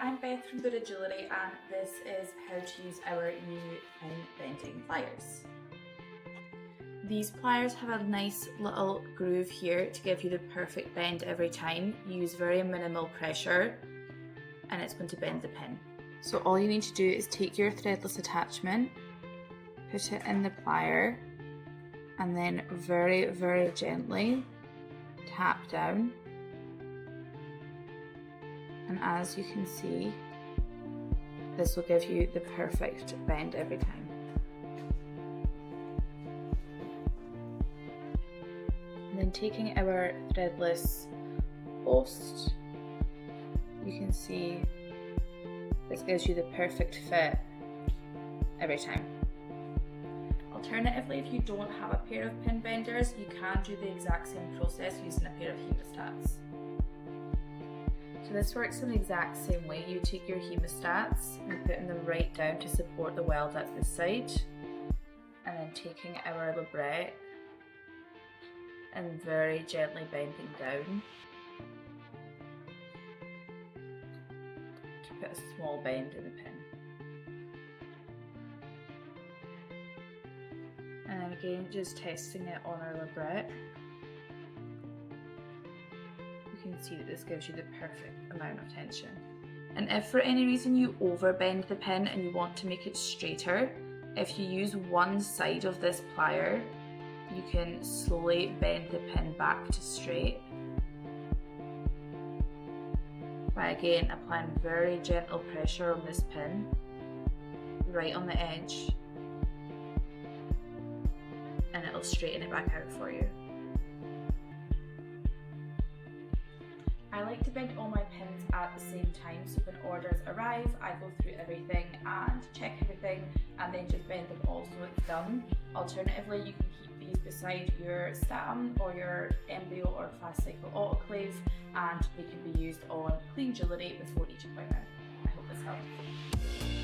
I'm Beth from Buddha Jewellery and this is how to use our new pin bending pliers. These pliers have a nice little groove here to give you the perfect bend every time. You use very minimal pressure and it's going to bend the pin. So all you need to do is take your threadless attachment, put it in the plier and then very, very gently tap down. And as you can see, this will give you the perfect bend every time. And then taking our threadless post, you can see this gives you the perfect fit every time. Alternatively, if you don't have a pair of pin benders, you can do the exact same process using a pair of hemostats. So this works in the exact same way. You take your hemostats and putting them right down to support the weld at this side, and then taking our labret and very gently bending down to put a small bend in the pin. And again, just testing it on our labret. You can see that this gives you the perfect amount of tension. And if for any reason you overbend the pin and you want to make it straighter, if you use one side of this plier, you can slowly bend the pin back to straight by again applying very gentle pressure on this pin right on the edge, and it'll straighten it back out for you. I like to bend all my pins at the same time, so when orders arrive, I go through everything and check everything and then just bend them all so it's done. Alternatively, you can keep these beside your Statum or your embryo or fast cycle autoclave and they can be used on clean jewellery before each appointment. I hope this helps.